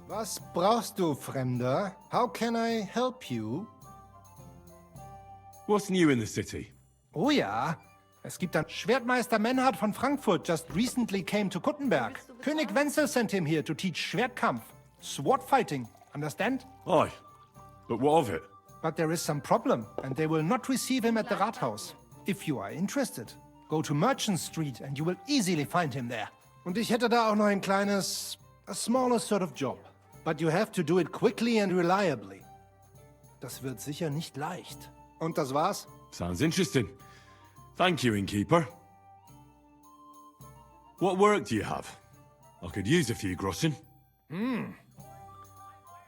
Was brauchst du, Fremder? How can I help you? What's new in the city? Oh ja, es gibt ein Schwertmeister Menhard von Frankfurt just recently came to Kuttenberg. König Wenzel sent him here to teach Schwertkampf. Sword fighting, understand? Aye, but what of it? But there is some problem, and they will not receive him at the Rathaus. If you are interested, go to Merchant Street and you will easily find him there. Und ich hätte da auch noch ein kleines, a smaller sort of job. But you have to do it quickly and reliably. Das wird sicher nicht leicht. Und das war's? Sounds interesting. Thank you, innkeeper. What work do you have? I could use a few groschen.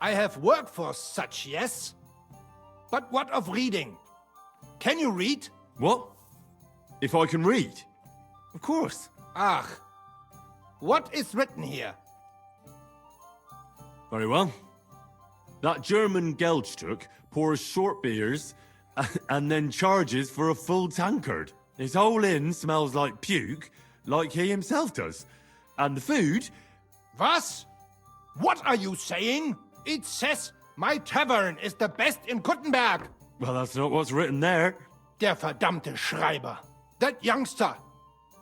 I have work for such, yes? But what of reading? Can you read? What? If I can read? Of course. Ach, what is written here? Very well. That German Geldstück pours short beers and then charges for a full tankard. His whole inn smells like puke, like he himself does. And the food... Was? What are you saying? It says my tavern is the best in Kuttenberg. Well, that's not what's written there. Der verdammte Schreiber. That youngster.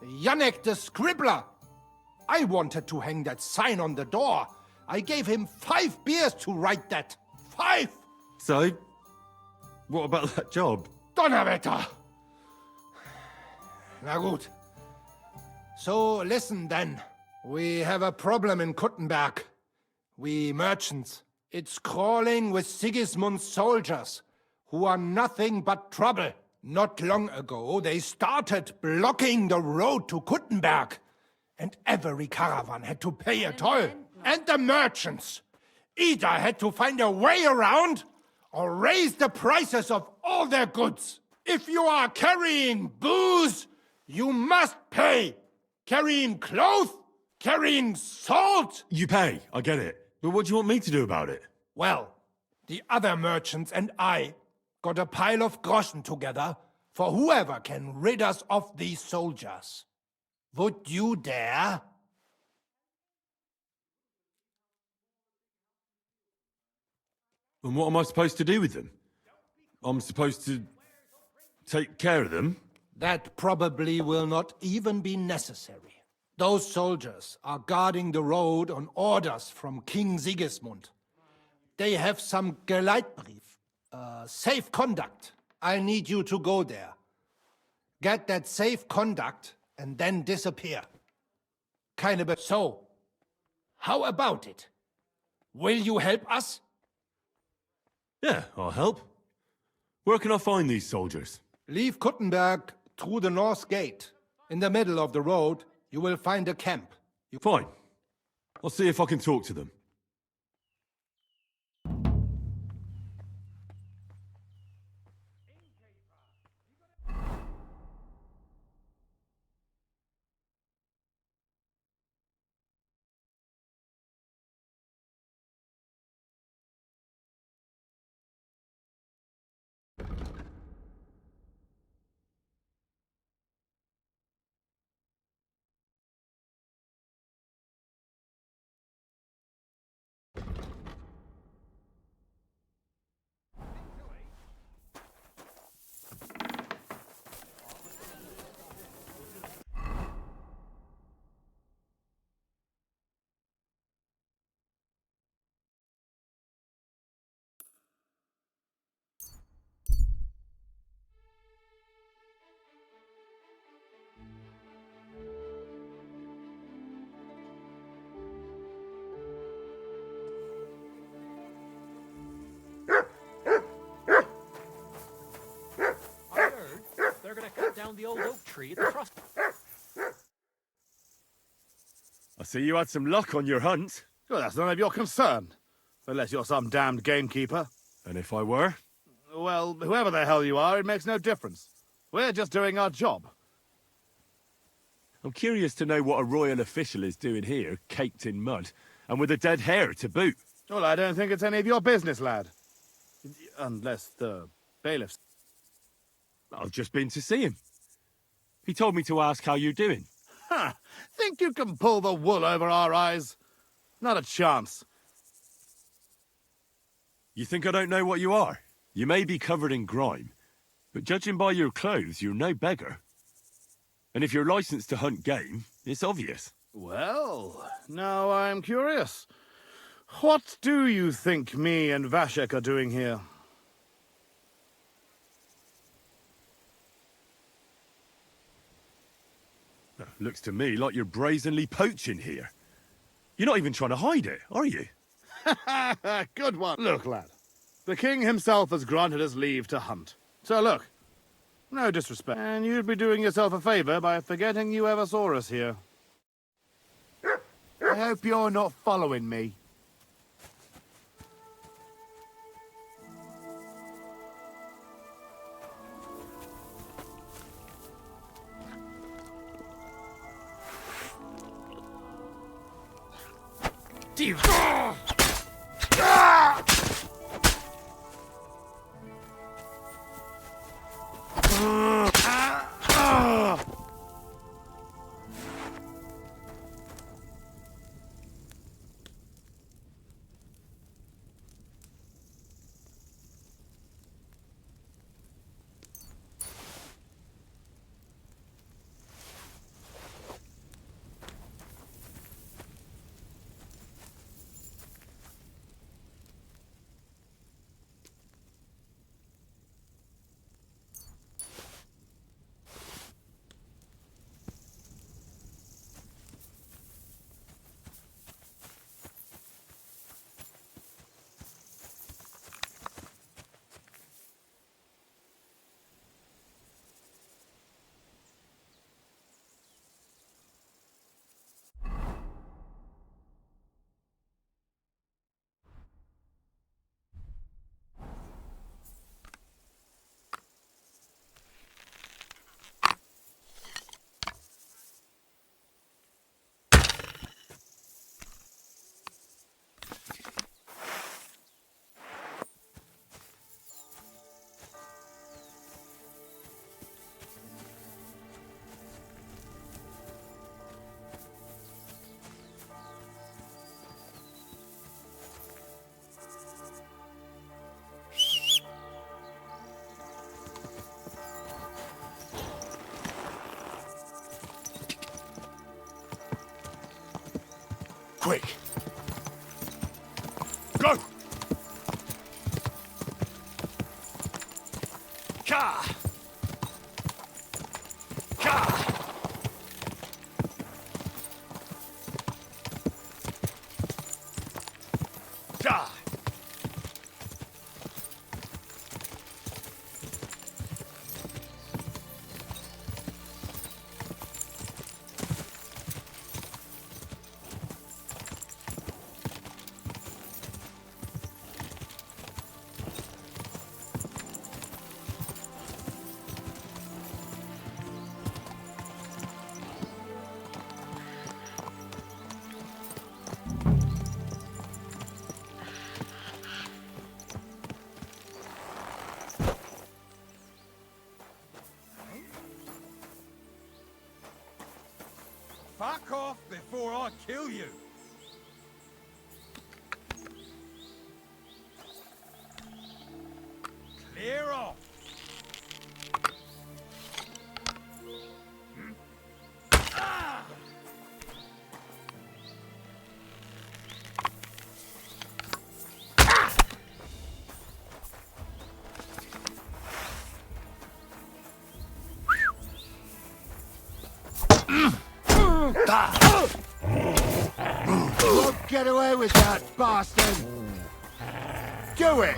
Janek the scribbler. I wanted to hang that sign on the door. I gave him 5 beers to write that. 5! So, what about that job? Donnerwetter! Na gut. So, listen then. We have a problem in Kuttenberg. We merchants. It's crawling with Sigismund's soldiers, who are nothing but trouble. Not long ago, they started blocking the road to Kuttenberg. And every caravan had to pay a toll. And the merchants either had to find a way around or raise the prices of all their goods. If you are carrying booze, you must pay. Carrying clothes, carrying salt. You pay, I get it. But what do you want me to do about it? Well, the other merchants and I got a pile of groschen together for whoever can rid us of these soldiers. Would you dare? And what am I supposed to do with them? I'm supposed to take care of them? That probably will not even be necessary. Those soldiers are guarding the road on orders from King Sigismund. They have some Geleitbrief, safe conduct. I need you to go there. Get that safe conduct and then disappear. So, how about it? Will you help us? Yeah, I'll help. Where can I find these soldiers? Leave Kuttenberg through the north gate. In the middle of the road, you will find a camp. Fine. I'll see if I can talk to them. They're gonna cut down the old oak tree at the trust. I see you had some luck on your hunt. Well, that's none of your concern. Unless you're some damned gamekeeper. And if I were? Well, whoever the hell you are, it makes no difference. We're just doing our job. I'm curious to know what a royal official is doing here, caked in mud, and with a dead hare to boot. Well, I don't think it's any of your business, lad. Unless the bailiffs... I've just been to see him. He told me to ask how you're doing. Ha! Think you can pull the wool over our eyes? Not a chance. You think I don't know what you are? You may be covered in grime, but judging by your clothes, you're no beggar. And if you're licensed to hunt game, it's obvious. Well, now I'm curious. What do you think me and Vashek are doing here? Looks to me like you're brazenly poaching here. You're not even trying to hide it, are you? Good one. Look, lad. The king himself has granted us leave to hunt. So look, no disrespect. And you'd be doing yourself a favor by forgetting you ever saw us here. I hope you're not following me. Quick! Go! Ka! Ka! Ka! Fuck off before I kill you! Clear off! Ah! Won't get away with that, bastard! Do it!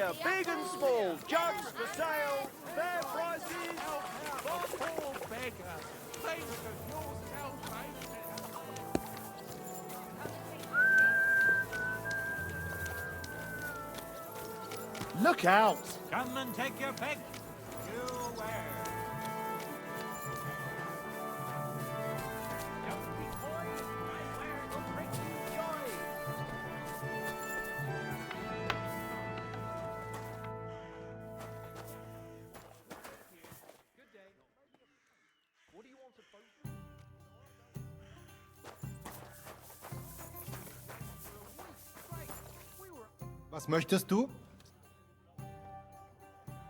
here, big and small, jugs for sale, fair prices. The poor beggar. Thanks for yours help, mate. Look out! Come and take your pick. You where? Don't be coy. My ware will bring you joy. Good day. What do you want to boat? Was möchtest du?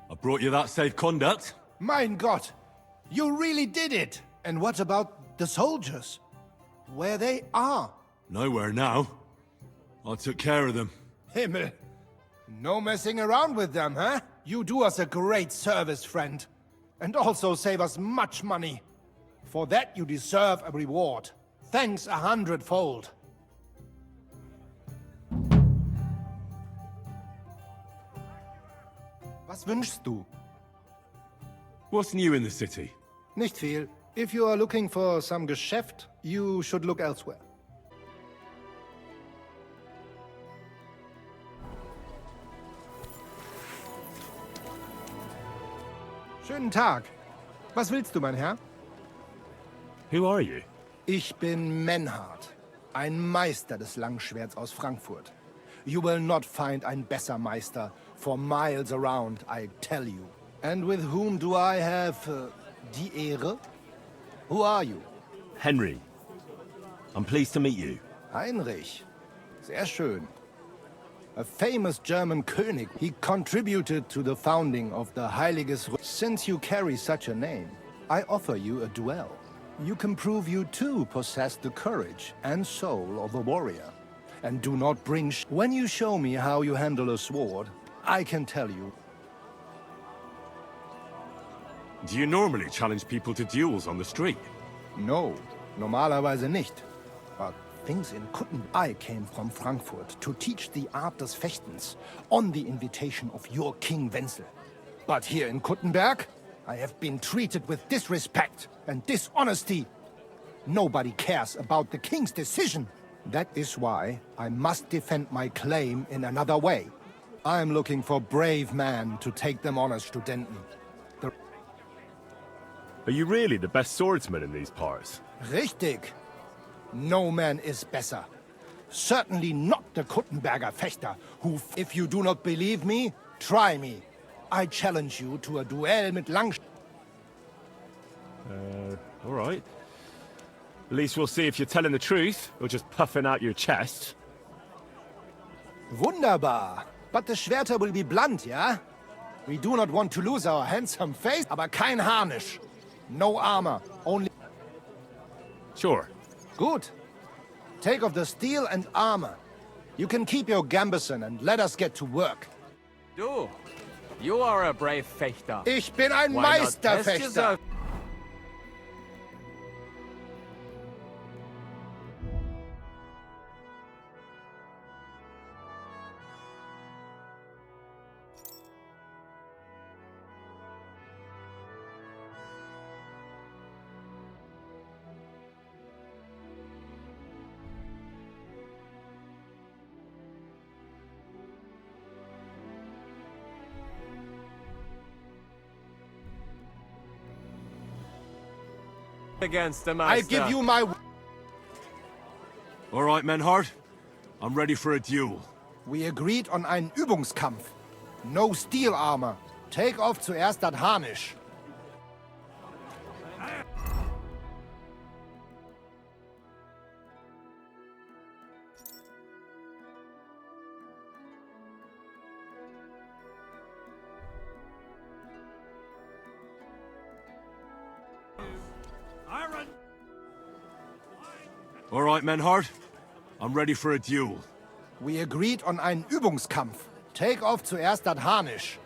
I brought you that safe conduct. Mein Gott! You really did it! And what about the soldiers? Where they are? Nowhere now. I took care of them. Himmel! No messing around with them, huh? You do us a great service, friend. And also save us much money. For that you deserve a reward. Thanks 100-fold. Was wünschst du? What's new in the city? Nicht viel. If you are looking for some Geschäft, you should look elsewhere. Schönen Tag. Was willst du, mein Herr? Who are you? Ich bin Menhard, ein Meister des Langschwerts aus Frankfurt. You will not find ein besser Meister for miles around, I tell you. And with whom do I have die Ehre? Who are you? Henry, I'm pleased to meet you. Heinrich. Sehr schön. A famous German König. He contributed to the founding of the Heiliges. Since you carry such a name, I offer you a duel. You can prove you too possess the courage and soul of a warrior. And do not bring when you show me how you handle a sword, I can tell you. Do you normally challenge people to duels on the street? No, normalerweise nicht. But things in Kutten. I came from Frankfurt to teach the art des Fechtens on the invitation of your King Wenzel. But here in Kuttenberg, I have been treated with disrespect and dishonesty. Nobody cares about the king's decision. That is why I must defend my claim in another way. I am looking for brave men to take them on as Studenten. Are you really the best swordsman in these parts? Richtig. No man is besser. Certainly not the Kuttenberger Fechter, who, if you do not believe me, try me. I challenge you to a duel mit All right. At least we'll see if you're telling the truth, or just puffing out your chest. Wunderbar. But the Schwerter will be blunt, yeah? We do not want to lose our handsome face, aber kein Harnisch. No armor, only... Sure. Good. Take off the steel and armor. You can keep your gambeson and let us get to work. Du, you are a brave fechter. Ich bin ein Why not test Meisterfechter. yourself? Against the I master. give you my... All right, Menhard. I'm ready for a duel. We agreed on einen Übungskampf. No steel armor. Take off zuerst das Harnisch. All right, Menhard. I'm ready for a duel. We agreed on einen Übungskampf. Take off zuerst das Harnisch.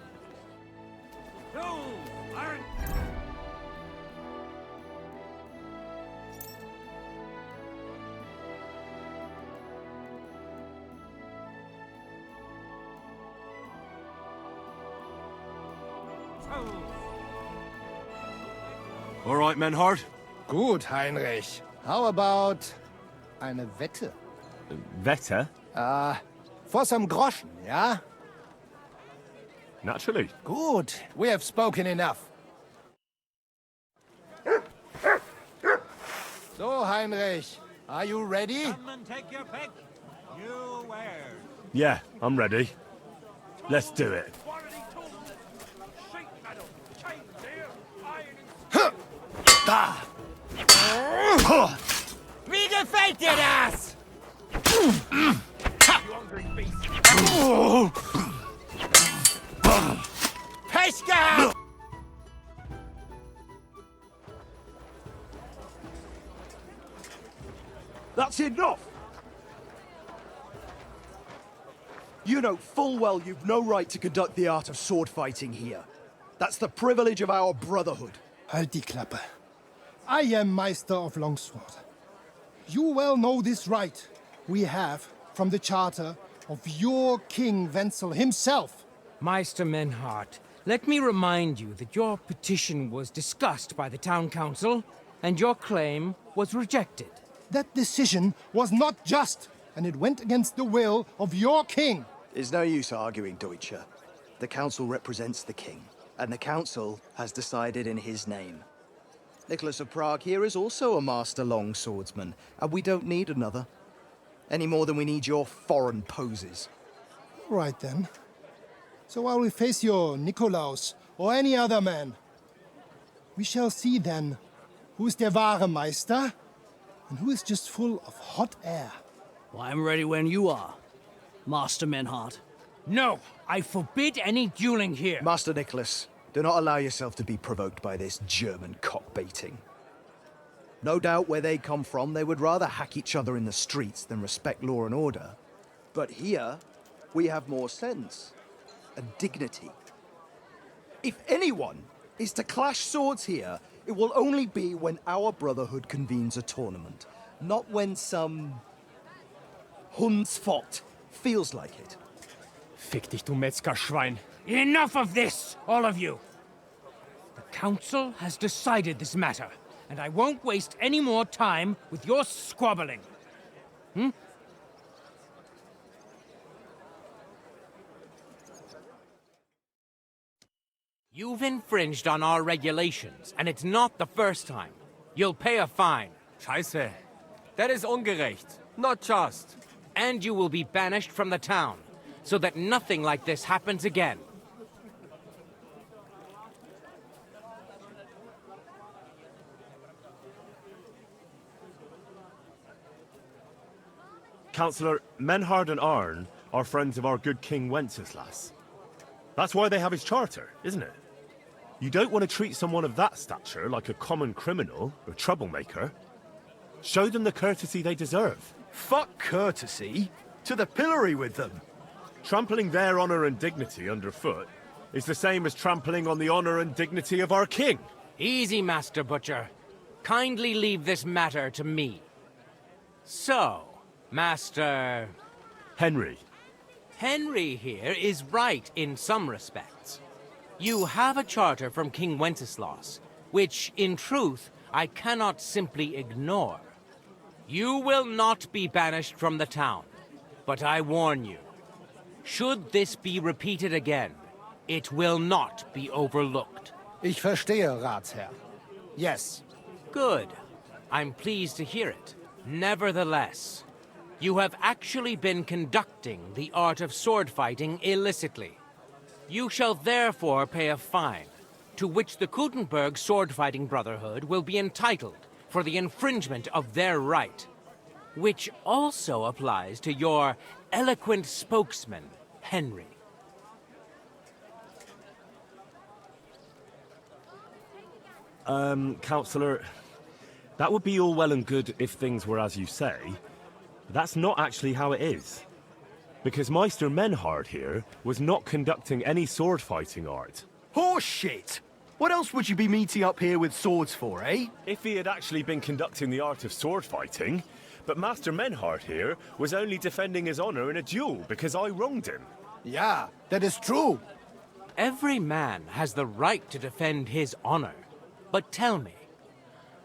All right, Menhard. Gut, Heinrich. How about eine Wette? Wette? For some Groschen, yeah? Naturally. Good. We have spoken enough. So, Heinrich, are you ready? Come and take your pick. You where? Yeah, I'm ready. Let's do it. Quality tools. Sheet metal. Chain steel. Iron. Wie gefällt dir das? You hungry beast. Pech gehabt! That's enough! You know full well you've no right to conduct the art of sword fighting here. That's the privilege of our brotherhood. Halt die Klappe. I am Meister of Longsword. You well know this right we have from the charter of your King Wenzel himself. Meister Menhard, let me remind you that your petition was discussed by the town council, and your claim was rejected. That decision was not just, and it went against the will of your king. There's no use arguing, Deutscher. The council represents the king, and the council has decided in his name. Nicholas of Prague here is also a master longswordsman, and we don't need another. Any more than we need your foreign poses. Right then. So while we face your Nikolaus or any other man, we shall see then who is der wahre Meister and who is just full of hot air. Well, I'm ready when you are, Master Menhard. No, I forbid any dueling here. Master Nicholas, do not allow yourself to be provoked by this German cock-baiting. No doubt where they come from, they would rather hack each other in the streets than respect law and order. But here, we have more sense and dignity. If anyone is to clash swords here, it will only be when our brotherhood convenes a tournament, not when some Hundsfott feels like it. Fick dich, du Metzgerschwein. Enough of this, all of you. The council has decided this matter, and I won't waste any more time with your squabbling. You've infringed on our regulations, and it's not the first time. You'll pay a fine. Scheiße. That is ungerecht. Not just. And you will be banished from the town, so that nothing like this happens again. Councillor, Menhard and Arn are friends of our good King Wenceslas. That's why they have his charter, isn't it? You don't want to treat someone of that stature like a common criminal or troublemaker. Show them the courtesy they deserve. Fuck courtesy. To the pillory with them. Trampling their honor and dignity underfoot is the same as trampling on the honor and dignity of our king. Easy, Master Butcher. Kindly leave this matter to me. So, Master... Henry. Henry here is right in some respects. You have a charter from King Wenceslas, which, in truth, I cannot simply ignore. You will not be banished from the town, but I warn you, should this be repeated again, it will not be overlooked. Ich verstehe, Ratsherr. Yes. Good. I'm pleased to hear it. Nevertheless, you have actually been conducting the art of sword fighting illicitly. You shall therefore pay a fine, to which the Kuttenberg Sword Fighting Brotherhood will be entitled for the infringement of their right, which also applies to your eloquent spokesman, Henry. Councillor, that would be all well and good if things were as you say. That's not actually how it is. Because Meister Menhard here was not conducting any sword fighting art. Horseshit! What else would you be meeting up here with swords for, eh? If he had actually been conducting the art of sword fighting, but Master Menhard here was only defending his honor in a duel because I wronged him. Yeah, that is true. Every man has the right to defend his honor. But tell me,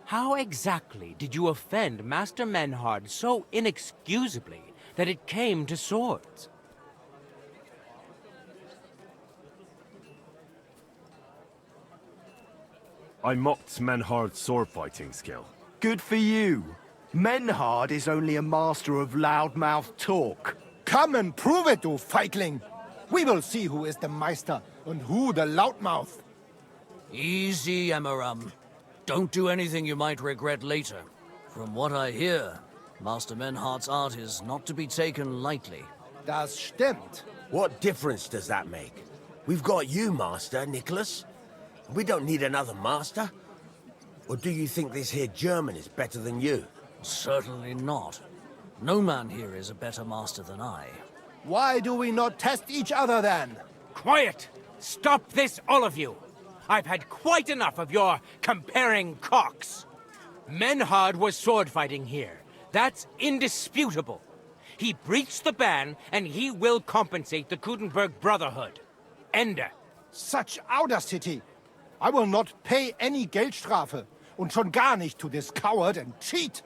how exactly did you offend Master Menhard so inexcusably that it came to swords? I mocked Menhard's sword-fighting skill. Good for you. Menhard is only a master of loudmouth talk. Come and prove it, du Feigling! We will see who is the Meister and who the loudmouth. Easy, Emmeram. Don't do anything you might regret later. From what I hear, Master Menhard's art is not to be taken lightly. Das stimmt. What difference does that make? We've got you, Master, Nicholas. We don't need another master. Or do you think this here German is better than you? Certainly not. No man here is a better master than I. Why do we not test each other then? Quiet! Stop this, all of you! I've had quite enough of your comparing cocks. Menhard was sword fighting here. That's indisputable. He breached the ban, and he will compensate the Kudenberg Brotherhood. Ende. Such audacity! I will not pay any Geldstrafe. Und schon gar nicht to this coward and cheat.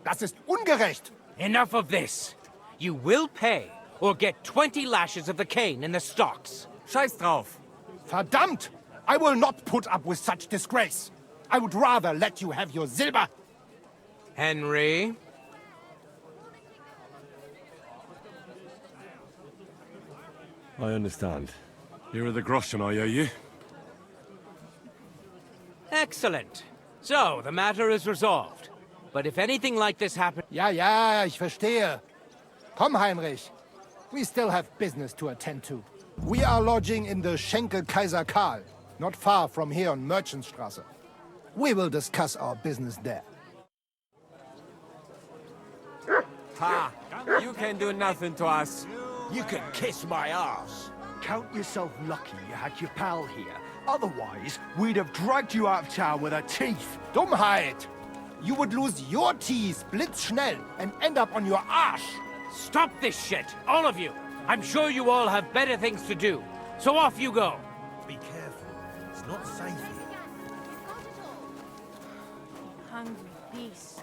Das ist ungerecht. Enough of this. You will pay, or get 20 lashes of the cane in the stocks. Scheiß drauf. Verdammt! I will not put up with such disgrace. I would rather let you have your silber. Henry? I understand. Here are the groschen I owe you. Excellent. So, the matter is resolved. But if anything like this happens... Ja, ja, ich verstehe. Komm, Heinrich. We still have business to attend to. We are lodging in the Schenkel Kaiser Karl, not far from here on Merchantstrasse. We will discuss our business there. Ha! You can do nothing to us. You can kiss my ass. Count yourself lucky you had your pal here. Otherwise, we'd have dragged you out of town with our teeth. Dummheit! You would lose your teeth blitzschnell and end up on your arsch. Stop this shit, all of you! I'm sure you all have better things to do. So off you go. Be careful. It's not safe here. Hungry beast.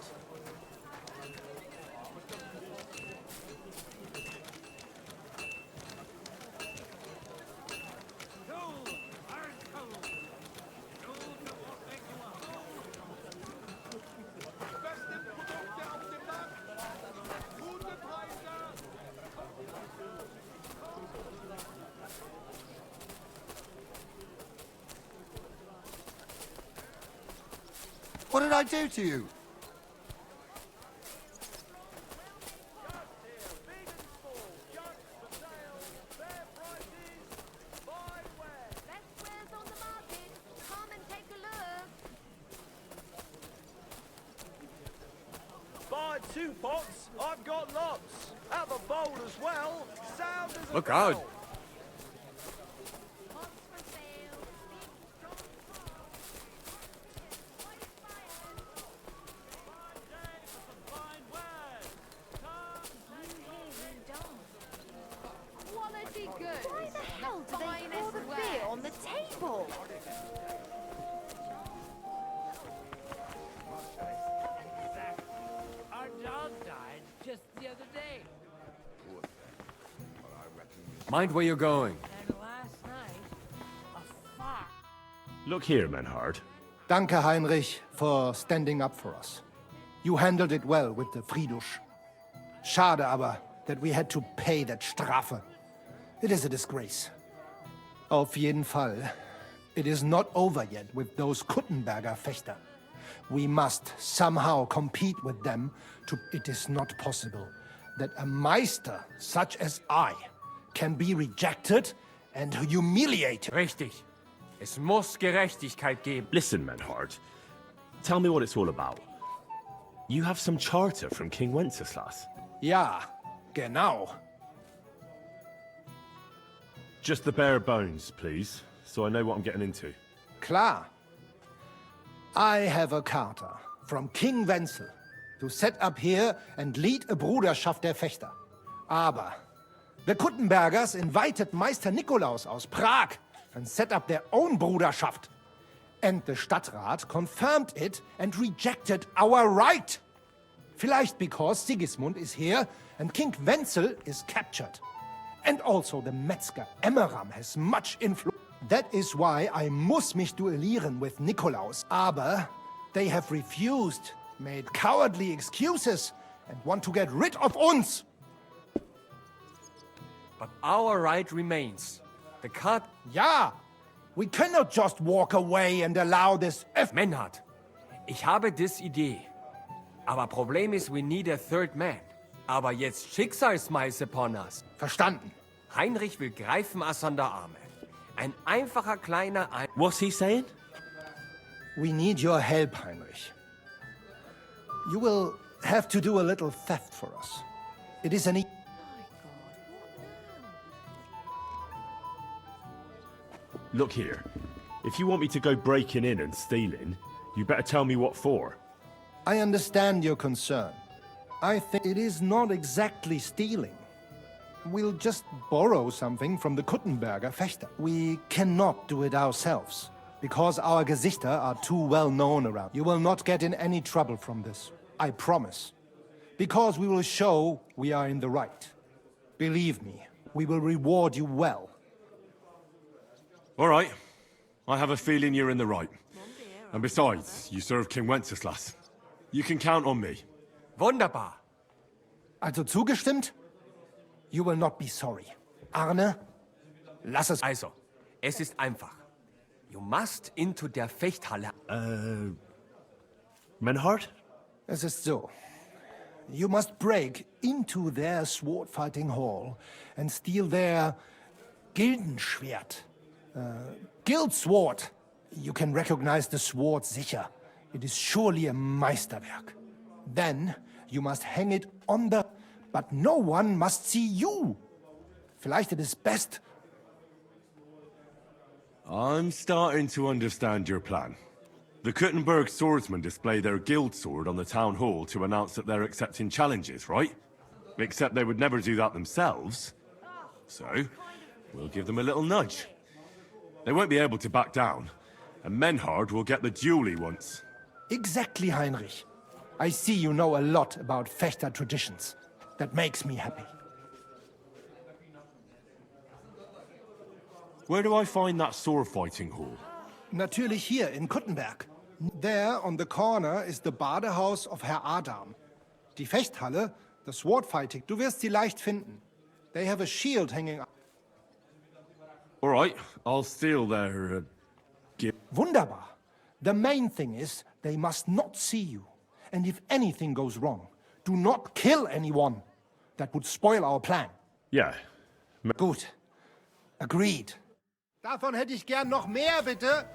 What did I do to you? Buy 2 pots, I've got lots. Have a bowl as well. Sound as a Look out. bell. Quality good. Why the hell do they pour the beer on the table? Our dog died just the other day. Mind where you're going. And last night, a fox. Look here, Menhard. Danke, Heinrich, for standing up for us. You handled it well with the Friedusch. Schade aber, that we had to pay that Strafe. It is a disgrace. Auf jeden Fall, it is not over yet with those Kuttenberger Fechter. We must somehow compete with them to... It is not possible that a Meister such as I can be rejected and humiliated. Richtig. Es muss Gerechtigkeit geben. Listen, Menhard. Tell me what it's all about. You have some charter from King Wenceslas. Ja, genau. Just the bare bones, please, so I know what I'm getting into. Klar. I have a charter from King Wenzel to set up here and lead a Bruderschaft der Fechter. Aber the Kuttenbergers invited Meister Nikolaus aus Prag and set up their own Bruderschaft. And the Stadtrat confirmed it and rejected our right. Vielleicht because Sigismund is here and King Wenzel is captured. And also the Metzger Emmeram has much influence. That is why I muss mich duellieren with Nikolaus. Aber they have refused, made cowardly excuses, and want to get rid of uns. But our right remains. The cut... Ja, we cannot just walk away and allow this... Menhard, ich habe dis Idee. Aber Problem ist, we need a third man. Aber jetzt Schicksalsschmeiß upon us. Verstanden. Heinrich will greifen us an der Arme. Ein einfacher kleiner... What's he saying? We need your help, Heinrich. You will have to do a little theft for us. It is an... Look here. If you want me to go breaking in and stealing, you better tell me what for. I understand your concern. I think it is not exactly stealing. We'll just borrow something from the Kuttenberger Fechter. We cannot do it ourselves, because our Gesichter are too well known around. You will not get in any trouble from this, I promise. Because we will show we are in the right. Believe me, we will reward you well. All right. I have a feeling you're in the right. And besides, you serve King Wenceslas. You can count on me. Wunderbar. Also zugestimmt? You will not be sorry. Arne, lass es... Also, es ist einfach. You must into der Fechthalle. Menhard? Es ist so. You must break into their sword-fighting hall and steal their Gildenschwert. Guild sword. You can recognize the sword sicher. It is surely a Meisterwerk. Then you must hang it on the... But no one must see you. Vielleicht it is best... I'm starting to understand your plan. The Kuttenberg swordsmen display their guild sword on the town hall to announce that they're accepting challenges, right? Except they would never do that themselves. So, we'll give them a little nudge. They won't be able to back down, and Menhard will get the duel he wants. Exactly, Heinrich. I see you know a lot about Fechter traditions. That makes me happy. Where do I find that sword-fighting hall? Natürlich hier in Kuttenberg. There on the corner is the Badehaus of Herr Adam. Die Fechthalle, the sword fighting, du wirst sie leicht finden. They have a shield hanging up. All right, I'll steal their... Wunderbar. The main thing is they must not see you. And if anything goes wrong, do not kill anyone. That would spoil our plan. Yeah. Gut. Agreed. Davon hätte ich gern noch mehr, bitte.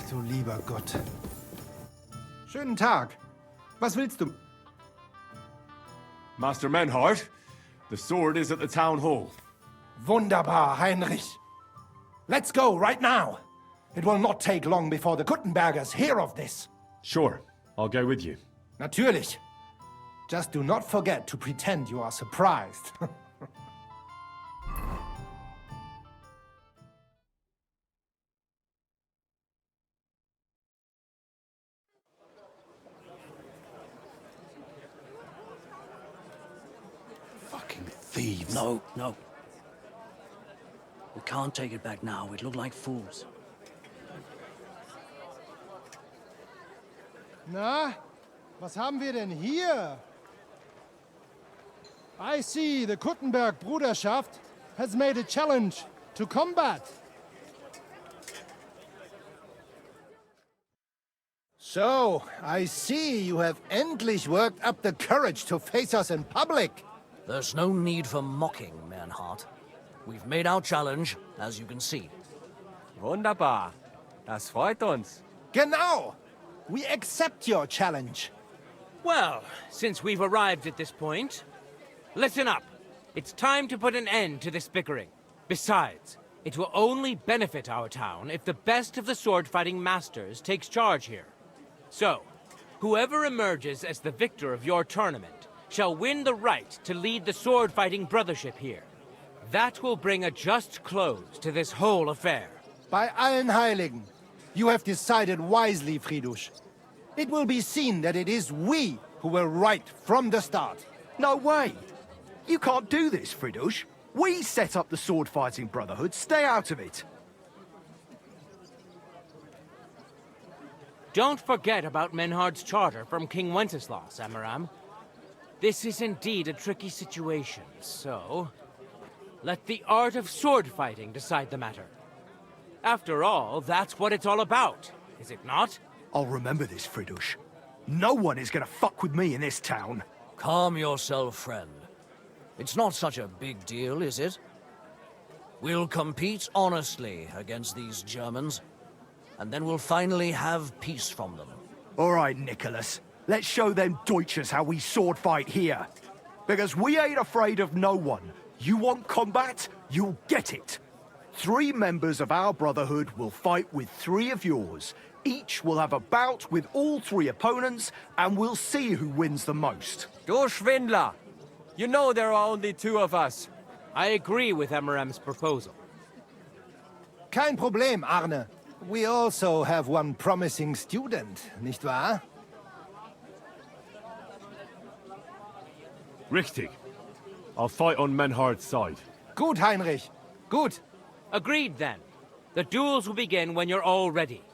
Du lieber Gott. Schönen Tag. Was willst du? Master Menhard, the sword is at the town hall. Wunderbar, Heinrich. Let's go right now. It will not take long before the Kuttenbergers hear of this. Sure, I'll go with you. Natürlich. Just do not forget to pretend you are surprised. Fucking thieves. No, no. We can't take it back now. We'd look like fools. Na, was haben wir denn hier? I see the Kuttenberg Bruderschaft has made a challenge to combat. So, I see you have endlich worked up the courage to face us in public. There's no need for mocking, Menhard. We've made our challenge, as you can see. Wunderbar. Das freut uns. Genau. We accept your challenge. Well, since we've arrived at this point, listen up. It's time to put an end to this bickering. Besides, it will only benefit our town if the best of the sword-fighting masters takes charge here. So, whoever emerges as the victor of your tournament shall win the right to lead the sword-fighting brothership here. That will bring a just close to this whole affair. Bei allen Heiligen, you have decided wisely, Fridush. It will be seen that it is we who were right from the start. No way! You can't do this, Fridush. We set up the sword-fighting brotherhood. Stay out of it. Don't forget about Menhard's charter from King Wenceslas, Amaram. This is indeed a tricky situation, so let the art of sword fighting decide the matter. After all, that's what it's all about, is it not? I'll remember this, Fridush. No one is gonna fuck with me in this town. Calm yourself, friend. It's not such a big deal, is it? We'll compete honestly against these Germans, and then we'll finally have peace from them. All right, Nicholas. Let's show them Deutschers how we sword fight here. Because we ain't afraid of no one. You want combat? You'll get it. 3 members of our brotherhood will fight with 3 of yours. Each will have a bout with all 3 opponents, and we'll see who wins the most. Du Schwindler! You know there are only 2 of us. I agree with Amaram's proposal. Kein Problem, Arne. We also have one promising student, nicht wahr? Richtig. I'll fight on Menhard's side. Gut, Heinrich. Gut. Agreed, then. The duels will begin when you're all ready,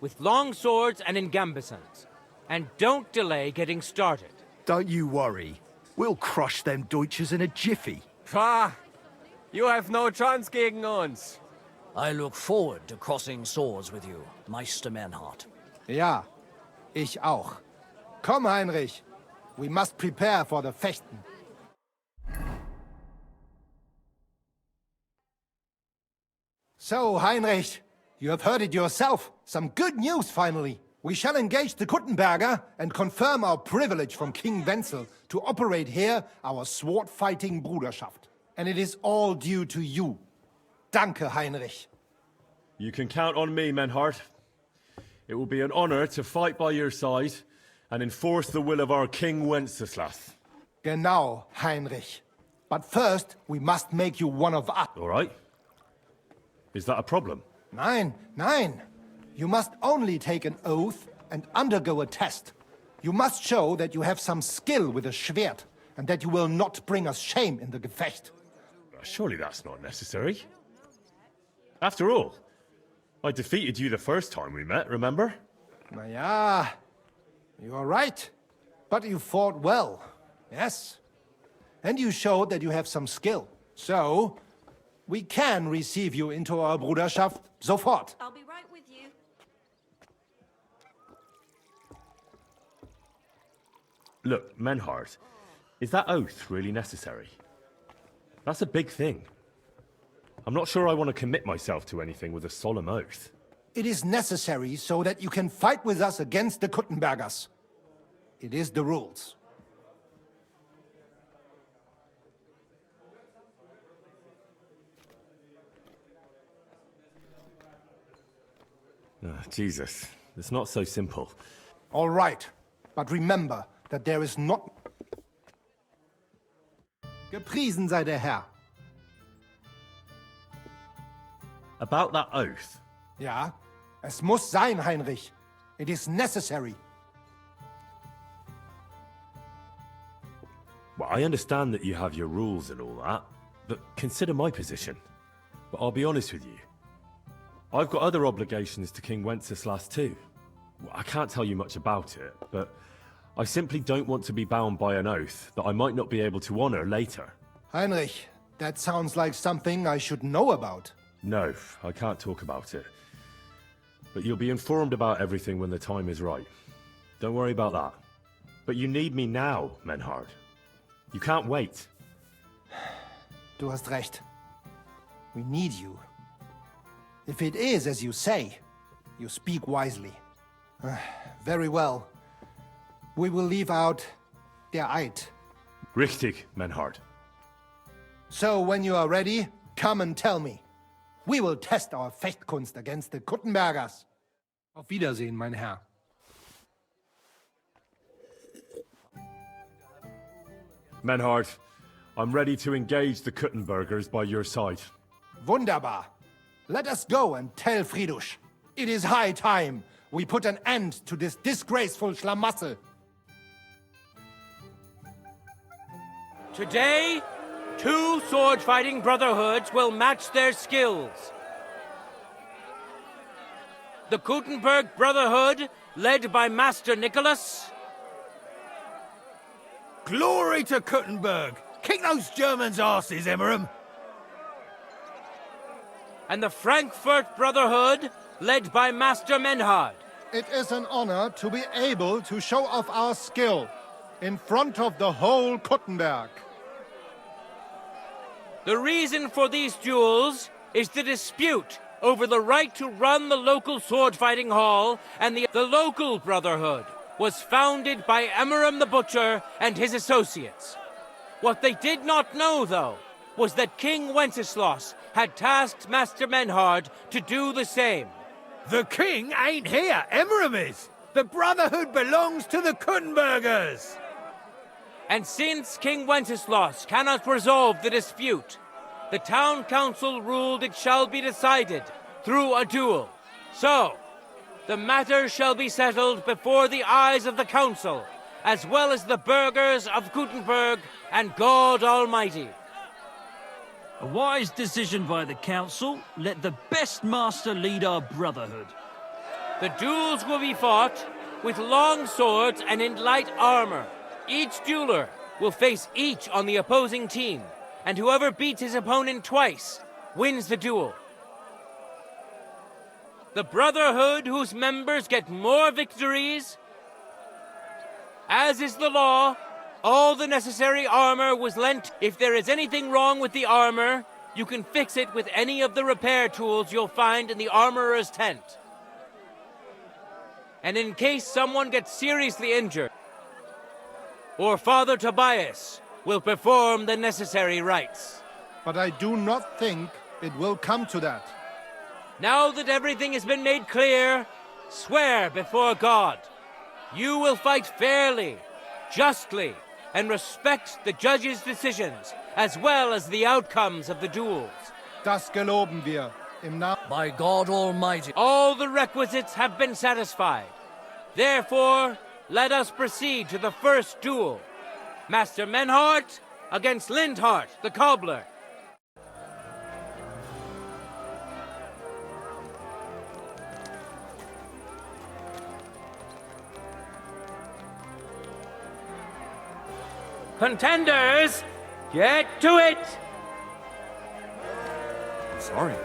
with long swords and in gambesons. And don't delay getting started. Don't you worry. We'll crush them Deutschers in a jiffy. Pah! You have no chance gegen uns. I look forward to crossing swords with you, Meister Menhard. Ja, ich auch. Komm, Heinrich. We must prepare for the Fechten. So, Heinrich, you have heard it yourself. Some good news, finally. We shall engage the Kuttenberger and confirm our privilege from King Wenzel to operate here our sword-fighting Bruderschaft. And it is all due to you. Danke, Heinrich. You can count on me, Menhard. It will be an honor to fight by your side and enforce the will of our King Wenceslas. Genau, Heinrich. But first, we must make you one of us. All right. Is that a problem? Nein, nein. You must only take an oath and undergo a test. You must show that you have some skill with a Schwert and that you will not bring us shame in the Gefecht. Surely that's not necessary. After all, I defeated you the first time we met, remember? Na ja, you are right. But you fought well, yes. And you showed that you have some skill. So, we can receive you into our Bruderschaft sofort. I'll be right with you. Look, Menhard, is that oath really necessary? That's a big thing. I'm not sure I want to commit myself to anything with a solemn oath. It is necessary so that you can fight with us against the Kuttenbergers. It is the rules. Jesus, it's not so simple. All right, but remember that there is not... Gepriesen sei der Herr. About that oath. Ja, es muss sein, Heinrich. It is necessary. Well, I understand that you have your rules and all that, but consider my position. But I'll be honest with you. I've got other obligations to King Wenceslas too. Well, I can't tell you much about it, but I simply don't want to be bound by an oath that I might not be able to honor later. Heinrich, that sounds like something I should know about. No, I can't talk about it. But you'll be informed about everything when the time is right. Don't worry about that. But you need me now, Menhard. You can't wait. Du hast recht. We need you. If it is as you say, you speak wisely. Very well. We will leave out der Eid. Richtig, Menhard. So when you are ready, come and tell me. We will test our Fechtkunst against the Kuttenbergers. Auf Wiedersehen, mein Herr. Menhard, I'm ready to engage the Kuttenbergers by your side. Wunderbar. Let us go and tell Friedrich. It is high time we put an end to this disgraceful schlamassel. Today, 2 sword-fighting brotherhoods will match their skills. The Kuttenberg Brotherhood, led by Master Nicholas. Glory to Kuttenberg! Kick those Germans' asses, Emmeram! And the Frankfurt Brotherhood, led by Master Menhard. It is an honor to be able to show off our skill in front of the whole Kuttenberg. The reason for these duels is the dispute over the right to run the local sword-fighting hall, and the local brotherhood was founded by Emmeram the Butcher and his associates. What they did not know, though, was that King Wenceslas had tasked Master Menhard to do the same. The king ain't here, Emmeram is! The Brotherhood belongs to the Kuttenbergers! And since King Wenceslas cannot resolve the dispute, the town council ruled it shall be decided through a duel. So, the matter shall be settled before the eyes of the council, as well as the burghers of Kuttenberg and God Almighty. A wise decision by the council. Let the best master lead our brotherhood. The duels will be fought with long swords and in light armor. Each dueler will face each on the opposing team, and whoever beats his opponent twice wins the duel. The brotherhood whose members get more victories, as is the law, all the necessary armor was lent. If there is anything wrong with the armor, you can fix it with any of the repair tools you'll find in the armorer's tent. And in case someone gets seriously injured, or Father Tobias will perform the necessary rites. But I do not think it will come to that. Now that everything has been made clear, swear before God. You will fight fairly, justly, and respect the judge's decisions, as well as the outcomes of the duels. Das geloben wir. By God Almighty. All the requisites have been satisfied. Therefore, let us proceed to the first duel. Master Menhard against Lindhart, the cobbler. Contenders, get to it! Sorry.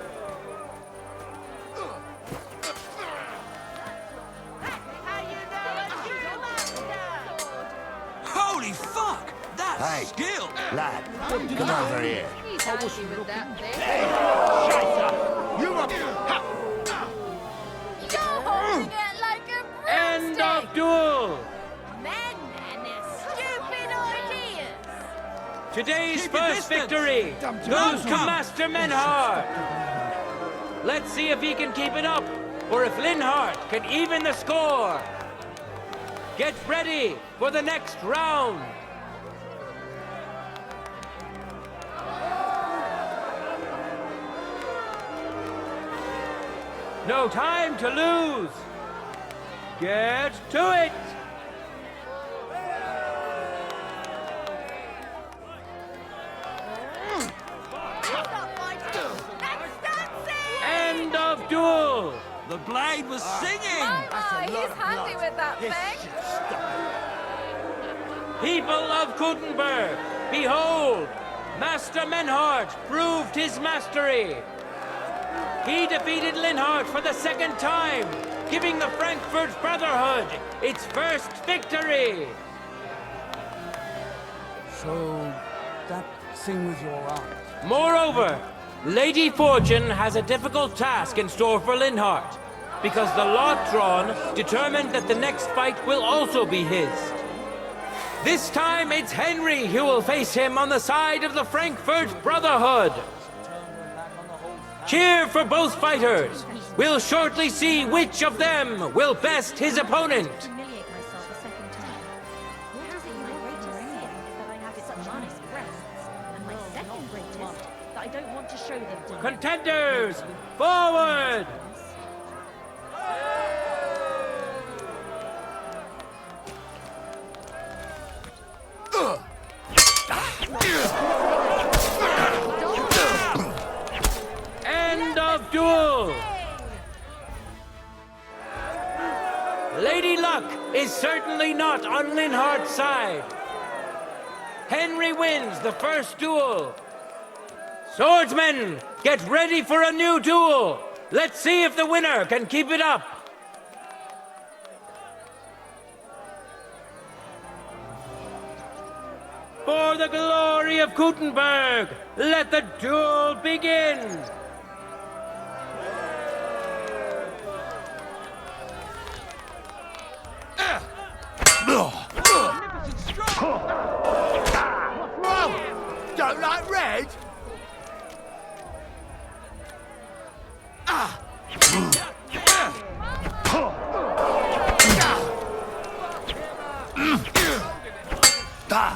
Holy fuck! That's Hey, skill! lad, come over here. He's happy with that thing. Today's first victory goes to Master Menhard. Let's see if he can keep it up, or if Linhardt can even the score. Get ready for the next round. No time to lose. Get to it. End of duel. The blade was singing. My, he's handy with that thing. People of Kuttenberg, behold, Master Menhard proved his mastery. He defeated Linhardt for the second time, giving the Frankfurt Brotherhood its first victory. So, that thing with your aunt. Moreover, Lady Fortune has a difficult task in store for Linhardt, because the lot drawn determined that the next fight will also be his. This time it's Henry who will face him on the side of the Frankfurt Brotherhood. Cheer for both fighters. We'll shortly see which of them will best his opponent. Contenders, forward! End of duel! Lady Luck is certainly not on Linhardt's side. Henry wins the first duel. Swordsmen, get ready for a new duel! Let's see if the winner can keep it up! For the glory of Kuttenberg, let the duel begin! Don't like red?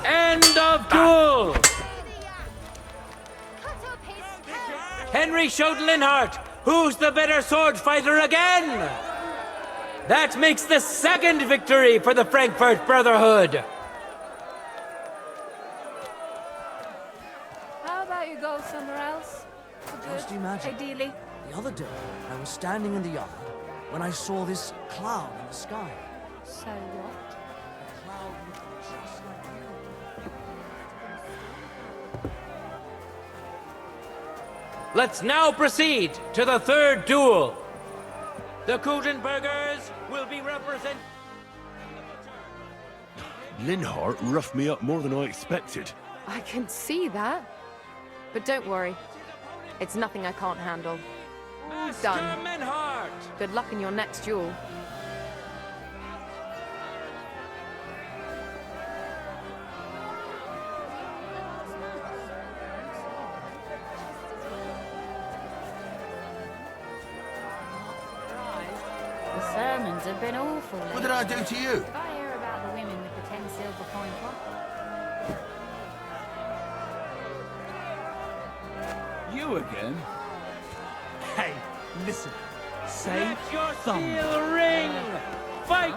End of duel! Henry showed Linhardt who's the better sword fighter again! That makes the second victory for the Frankfurt Brotherhood! How about you go somewhere else? Just imagine. Ideally. The other day, I was standing in the yard when I saw this cloud in the sky. So what? A cloud looked just like you. Let's now proceed to the third duel. The Kuttenbergers will be represented. Linhardt roughed me up more than I expected. I can see that. But don't worry. It's nothing I can't handle. Done. Menhard. Good luck in your next duel. The sermons have been awful. What did I do to you? If I hear about the women with the 10 silver coin pot. You again? Hey, listen. Say Let your thumb. steel ring! Fight!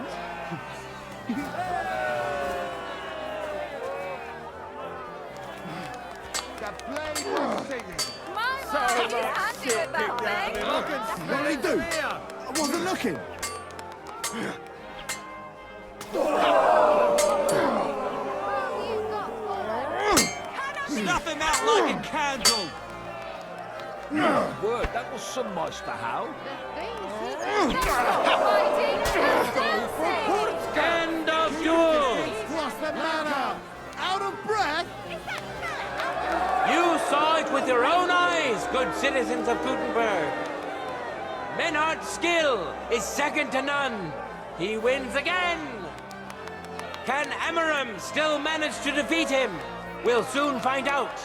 The blade was singing. My, he's handy with that thing. What did he do? I wasn't looking. Snuff him out like a candle. Word, that was some Meister How. End of duel! Cross the manor. Out of breath? You saw it with your own eyes, good citizens of Kuttenberg. Menhardt's skill is second to none. He wins again. Can Emmeram still manage to defeat him? We'll soon find out.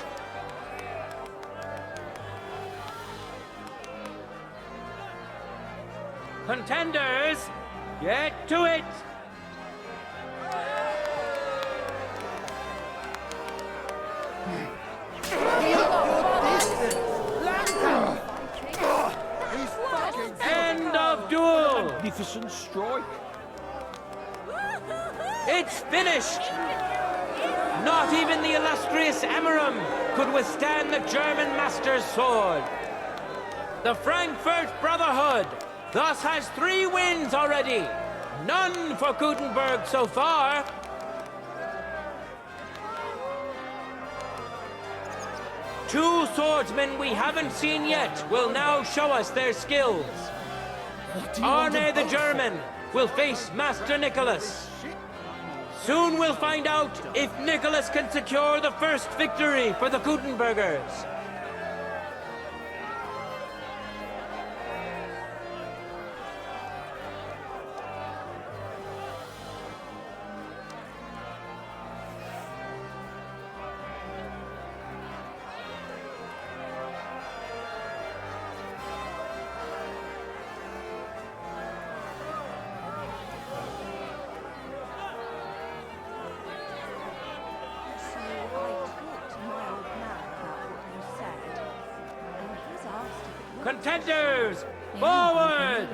Contenders, get to it! End of duel! Magnificent strike. It's finished! Not even the illustrious Emerum could withstand the German master's sword. The Frankfurt Brotherhood thus has 3 wins already. None for Gutenberg so far. Two swordsmen we haven't seen yet will now show us their skills. Arne the German will face Master Nicholas. Soon we'll find out if Nicholas can secure the first victory for the Gutenbergers. Contenders, forward!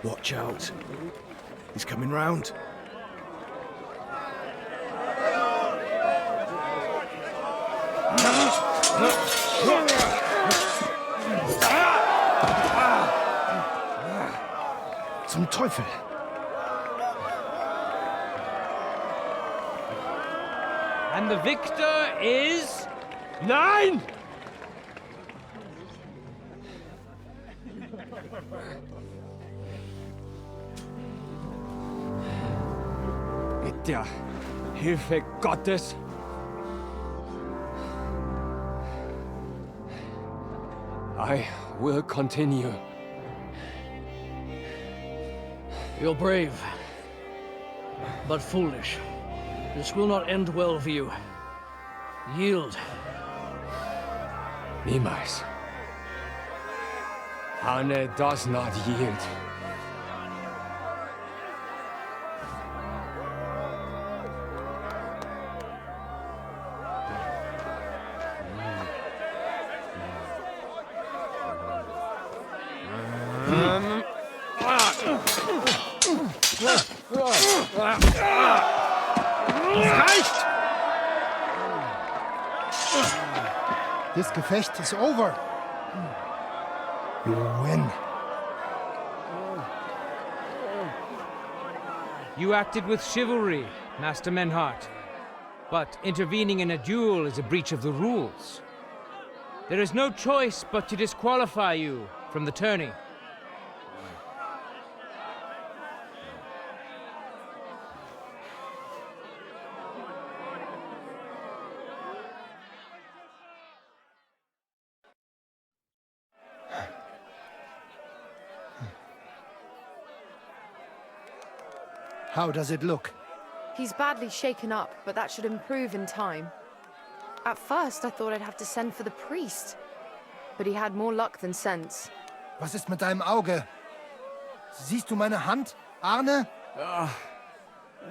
Watch out. He's coming round. Zum Teufel! And the victor is... Nein! Mit der Hilfe Gottes I will continue. You're brave, but foolish. This will not end well for you. Yield. Niemals. Arne does not yield. This Gefecht is over. You win. You acted with chivalry, Master Menhart. But intervening in a duel is a breach of the rules. There is no choice but to disqualify you from the tourney. How does it look? He's badly shaken up, but that should improve in time. At first, I thought I'd have to send for the priest. But he had more luck than sense. Was ist mit deinem Auge? Siehst du meine Hand, Arne?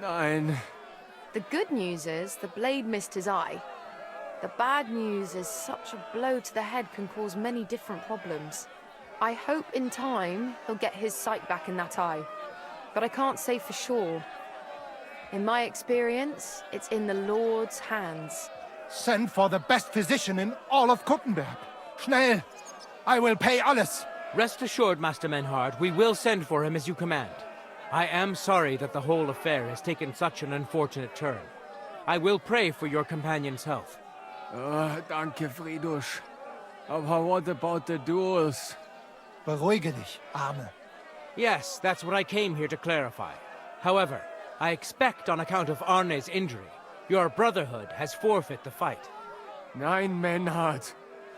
Nein. The good news is the blade missed his eye. The bad news is such a blow to the head can cause many different problems. I hope in time he'll get his sight back in that eye. But I can't say for sure. In my experience, it's in the Lord's hands. Send for the best physician in all of Kuttenberg. Schnell! I will pay alles. Rest assured, Master Menhard, we will send for him as you command. I am sorry that the whole affair has taken such an unfortunate turn. I will pray for your companion's health. Danke, Friedrich. Aber what about the duels? Beruhige dich, Arme. Yes, that's what I came here to clarify. However, I expect on account of Arne's injury, your brotherhood has forfeit the fight. Nein, Menhard.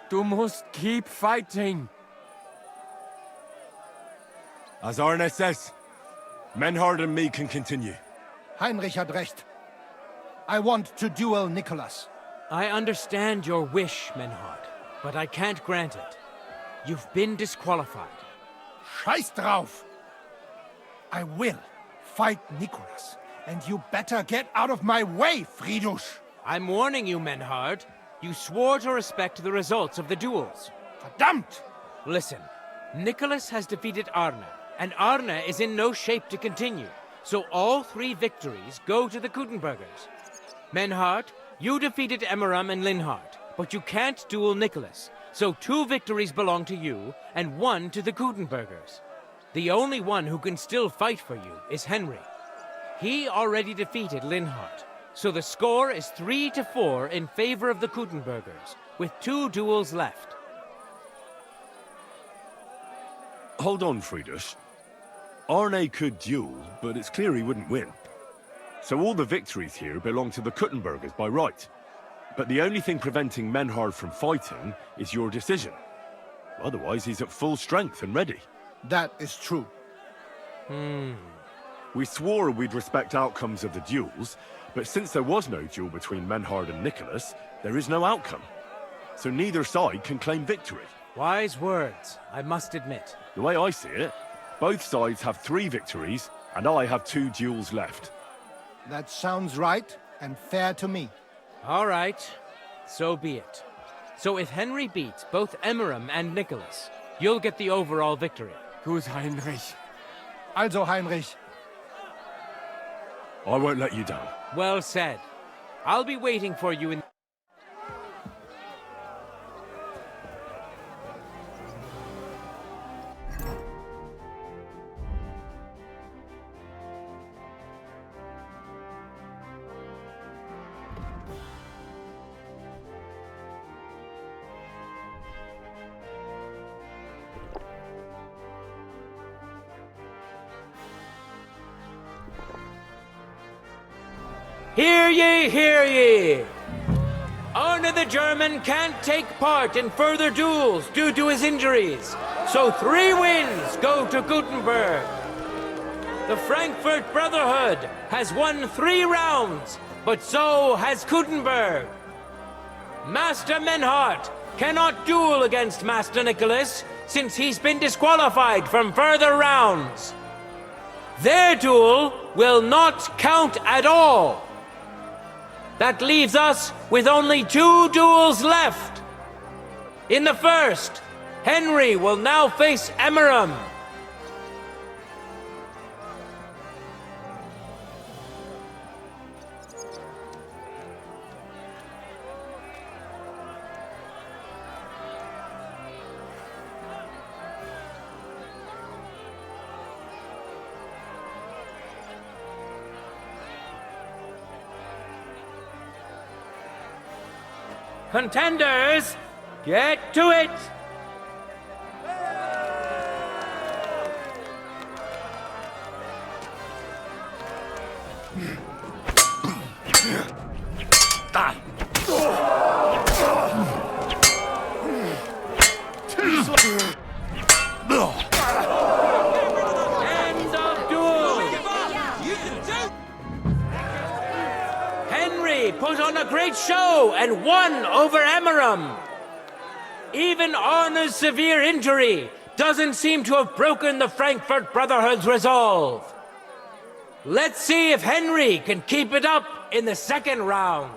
Du musst keep fighting. As Arne says, Menhard and me can continue. Heinrich had recht. I want to duel Nicholas. I understand your wish, Menhard, but I can't grant it. You've been disqualified. Scheiß drauf! I will fight Nicholas, and you better get out of my way, Friedrich! I'm warning you, Menhard. You swore to respect the results of the duels. Verdammt! Listen, Nicholas has defeated Arne, and Arne is in no shape to continue, so all 3 victories go to the Kuttenbergers. Menhard, you defeated Emmeram and Linhard, but you can't duel Nicholas, so 2 victories belong to you, and 1 to the Kuttenbergers. The only one who can still fight for you is Henry. He already defeated Linhard, so the score is 3-4 in favor of the Kuttenbergers, with 2 duels left. Hold on, Friedrich. Arne could duel, but it's clear he wouldn't win. So all the victories here belong to the Kuttenbergers by right. But the only thing preventing Menhard from fighting is your decision. Otherwise, he's at full strength and ready. That is true. We swore we'd respect outcomes of the duels, but since there was no duel between Menhard and Nicholas, there is no outcome. So neither side can claim victory. Wise words, I must admit. The way I see it, both sides have 3 victories, and I have 2 duels left. That sounds right and fair to me. All right, so be it. So if Henry beats both Emmeram and Nicholas, you'll get the overall victory. Gut, Heinrich. Also, Heinrich. I won't let you down. Well said. I'll be waiting for you in... Hear ye, hear ye! Arne the German can't take part in further duels due to his injuries, so 3 wins go to Gutenberg. The Frankfurt Brotherhood has won 3 rounds, but so has Gutenberg. Master Menhard cannot duel against Master Nicholas since he's been disqualified from further rounds. Their duel will not count at all. That leaves us with only 2 duels left. In the first, Henry will now face Emmeram. Contenders, get to it! End of duel! Henry put on a great show and won over Emmeram. Even Arne's severe injury doesn't seem to have broken the Frankfurt Brotherhood's resolve. Let's see if Henry can keep it up in the second round.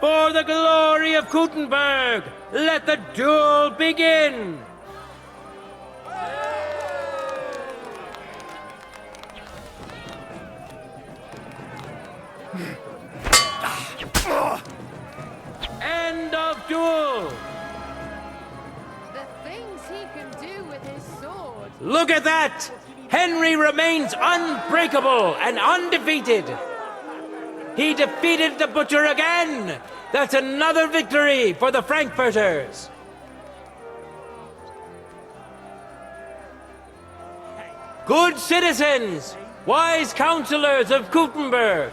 For the glory of Gutenberg, let the duel begin! duel! The things he can do with his sword. Look at that! Henry remains unbreakable and undefeated. He defeated the butcher again! That's another victory for the Frankfurters! Good citizens, wise counselors of Gutenberg,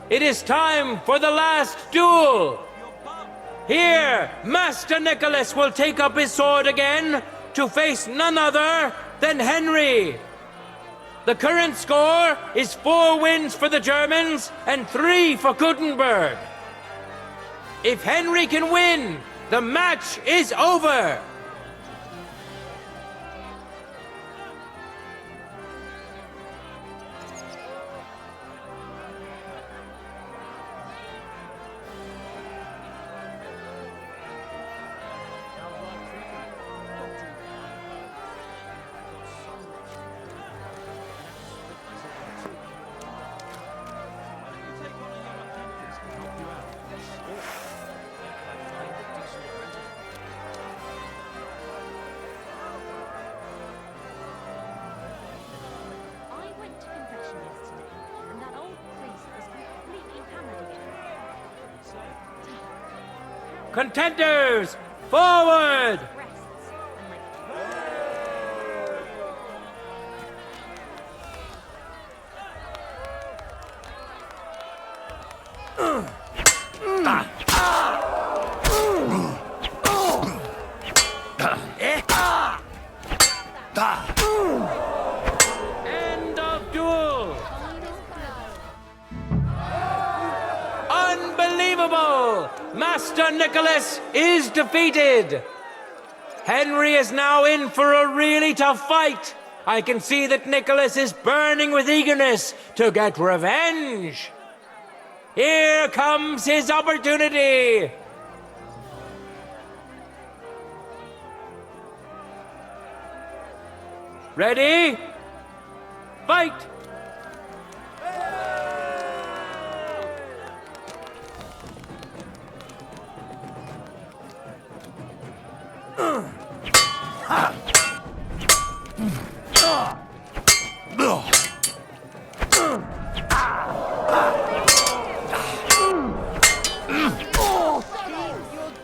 it is time for the last duel! Here, Master Nicholas will take up his sword again to face none other than Henry. The current score is 4 wins for the Germans and 3 for Gutenberg. If Henry can win, the match is over. Contenders, forward! End of duel! Unbelievable! Master Nicholas is defeated! Henry is now in for a really tough fight. I can see that Nicholas is burning with eagerness to get revenge. Here comes his opportunity! Ready? Fight!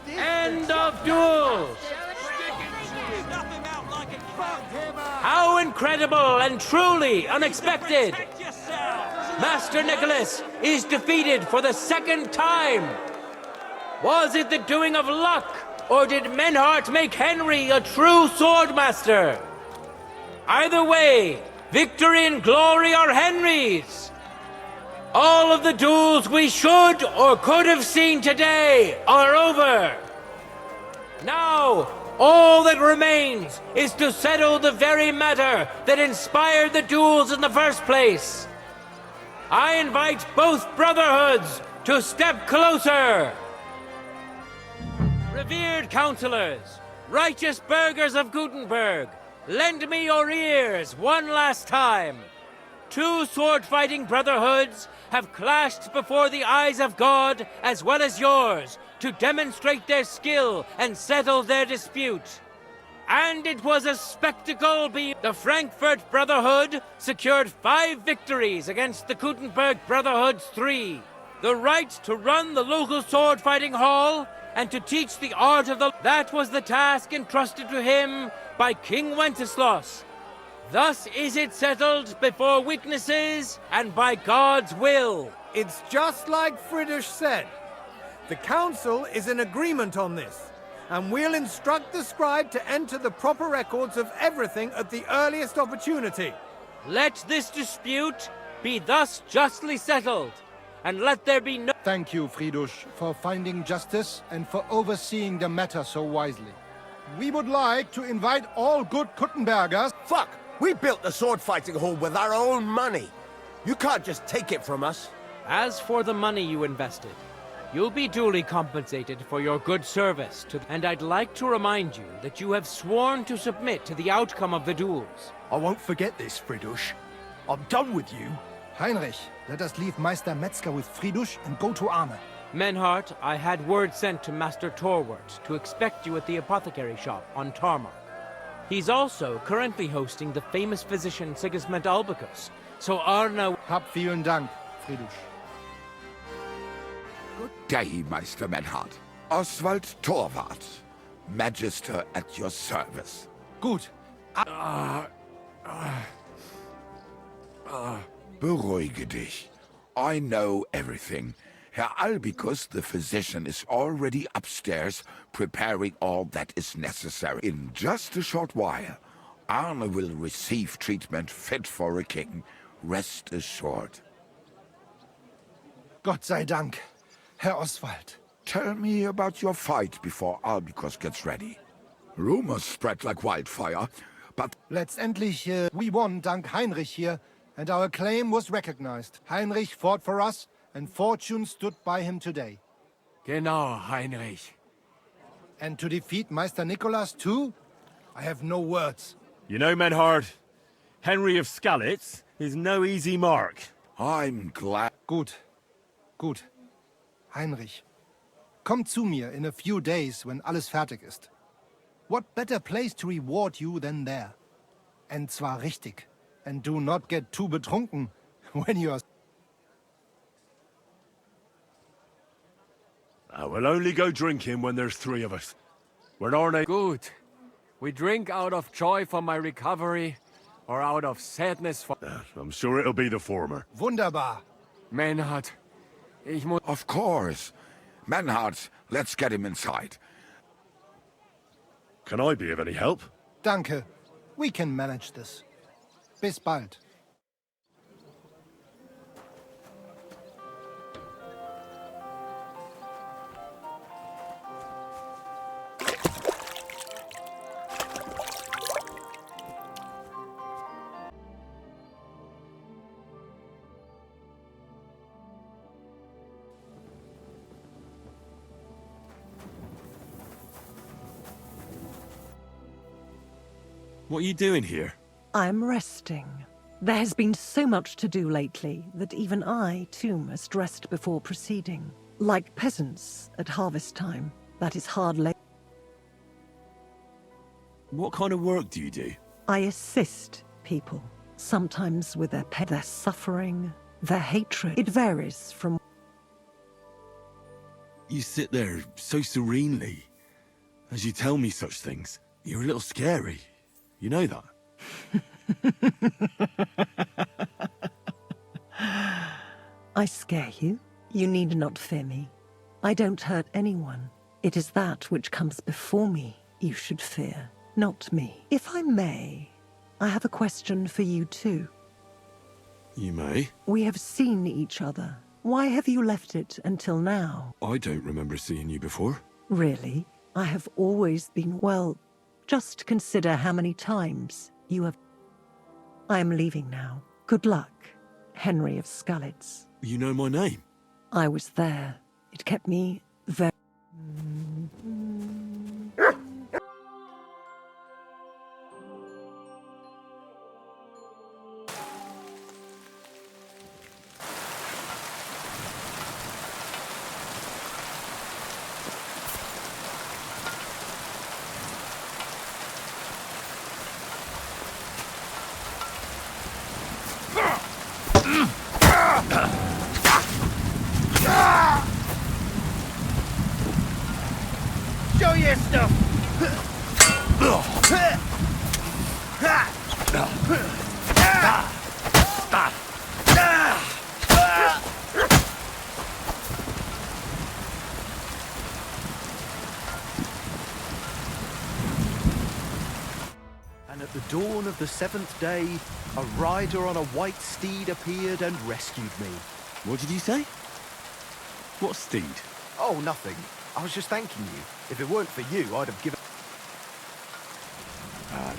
End of duel! How incredible and truly unexpected! Master Nicholas is defeated for the second time! Was it the doing of luck, or did Menhart make Henry a true swordmaster? Either way, victory and glory are Henry's! All of the duels we should or could have seen today are over! Now, all that remains is to settle the very matter that inspired the duels in the first place. I invite both brotherhoods to step closer. Revered counselors, righteous burghers of Gutenberg, lend me your ears one last time. 2 sword-fighting brotherhoods have clashed before the eyes of God as well as yours to demonstrate their skill and settle their dispute. And it was a spectacle the Frankfurt Brotherhood secured 5 victories against the Gutenberg Brotherhood's 3. The right to run the local sword-fighting hall and to teach the art of that was the task entrusted to him by King Wenceslas. Thus is it settled before witnesses and by God's will. It's just like Friedrich said. The council is in agreement on this, and we'll instruct the scribe to enter the proper records of everything at the earliest opportunity. Let this dispute be thus justly settled, and let there be no— Thank you, Friedrich, for finding justice and for overseeing the matter so wisely. We would like to invite all good Kuttenbergers— Fuck! We built the sword-fighting hall with our own money. You can't just take it from us. As for the money you invested, you'll be duly compensated for your good service and I'd like to remind you that you have sworn to submit to the outcome of the duels. I won't forget this, Friedrich. I'm done with you. Heinrich, let us leave Meister Metzger with Friedrich and go to Arne. Menhart, I had word sent to Master Torwart to expect you at the apothecary shop on Tarmark. He's also currently hosting the famous physician Sigismund Albicus, so Arna... Hab vielen Dank, Friedrich. Good day, Meister Menhard. Oswald Torwart, Magister at your service. Gut. Beruhige dich. I know everything. Herr Albicus, the physician, is already upstairs preparing all that is necessary. In just a short while, Arne will receive treatment fit for a king. Rest assured. Gott sei Dank, Herr Oswald. Tell me about your fight before Albicus gets ready. Rumors spread like wildfire, but... Letztendlich, we won dank Heinrich here, and our claim was recognized. Heinrich fought for us, and fortune stood by him today. Genau, Heinrich. And to defeat Meister Nicholas too? I have no words. You know, Menhard, Henry of Skalitz is no easy mark. I'm glad... Gut. Gut. Heinrich, komm zu mir in a few days when alles fertig ist. What better place to reward you than there? And zwar richtig. And do not get too betrunken when you are... We'll only go drinking when there's three of us. When Arne... Good. We drink out of joy for my recovery, or out of sadness for... I'm sure it'll be the former. Wunderbar. Menhard, ich muss... Of course. Menhard, let's get him inside. Can I be of any help? Danke. We can manage this. Bis bald. What are you doing here? I'm resting. There has been so much to do lately that even I, too, must rest before proceeding. Like peasants at harvest time, that is hard labor. What kind of work do you do? I assist people, sometimes with their suffering, their hatred. It varies from... You sit there so serenely. As you tell me such things, you're a little scary. You know that? I scare you? You need not fear me. I don't hurt anyone. It is that which comes before me you should fear, not me. If I may, I have a question for you too. You may. We have seen each other. Why have you left it until now? I don't remember seeing you before. Really? I have always been, well, just consider how many times you have... I am leaving now. Good luck, Henry of Skalitz. You know my name? I was there. It kept me very... Show your stuff! And at the dawn of the seventh day, a rider on a white steed appeared and rescued me. What did you say? What steed? Oh, nothing. I was just thanking you. If it weren't for you, I'd have given...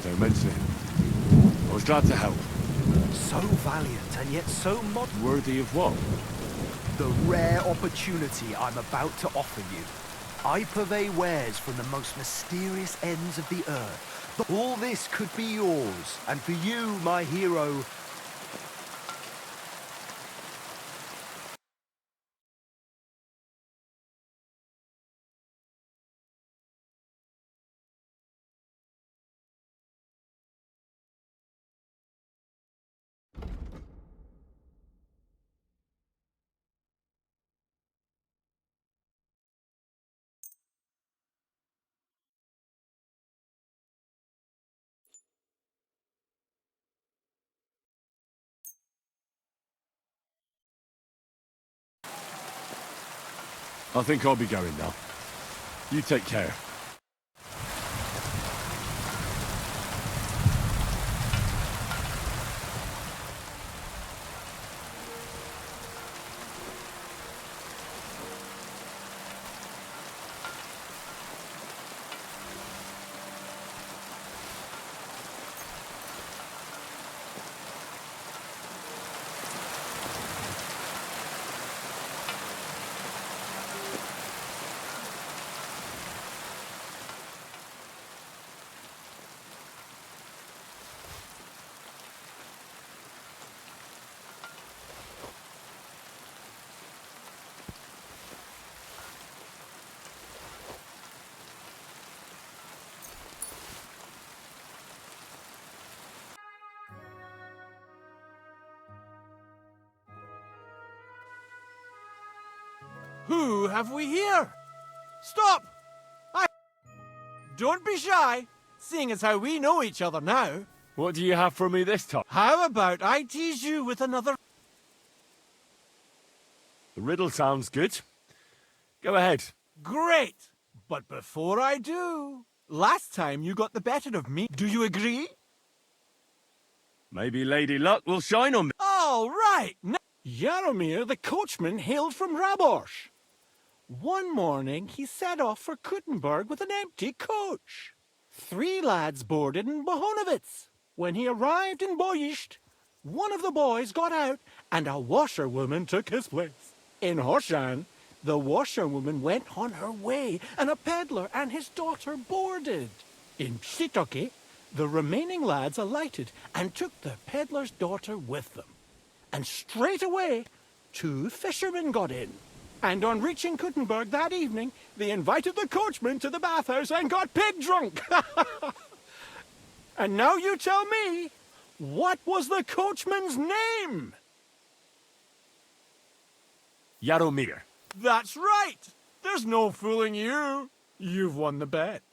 Don't mention it. I was glad to help. So valiant and yet so modern. Worthy of what? The rare opportunity I'm about to offer you. I purvey wares from the most mysterious ends of the earth. All this could be yours, and for you, my hero, I think I'll be going now. You take care. Who have we here? Stop! Don't be shy, seeing as how we know each other now. What do you have for me this time? How about I tease you with another... The riddle sounds good. Go ahead. Great! But before I do, last time you got the better of me. Do you agree? Maybe Lady Luck will shine on me. All right! Now, Jaromir the coachman hailed from Raborsh. One morning, he set off for Kuttenberg with an empty coach. 3 lads boarded in Bohonovitz. When he arrived in Boyisht, one of the boys got out and a washerwoman took his place. In Horshan, the washerwoman went on her way and a peddler and his daughter boarded. In Pshitoke, the remaining lads alighted and took the peddler's daughter with them. And straight away, 2 fishermen got in. And on reaching Kuttenberg that evening, they invited the coachman to the bathhouse and got pig drunk. And now you tell me, what was the coachman's name? Jaromir. That's right. There's no fooling you. You've won the bet.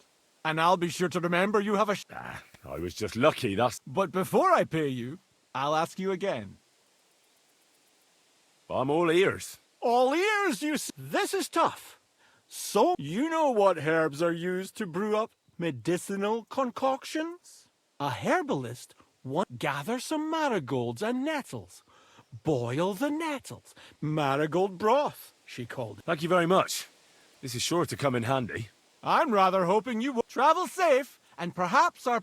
And I'll be sure to remember you have a... I was just lucky, that's... But before I pay you, I'll ask you again. I'm all ears. All ears, you see. This is tough. So, you know what herbs are used to brew up medicinal concoctions? A herbalist gather some marigolds and nettles. Boil the nettles. Marigold broth, she called it. Thank you very much. This is sure to come in handy. I'm rather hoping you will. Travel safe, and perhaps our...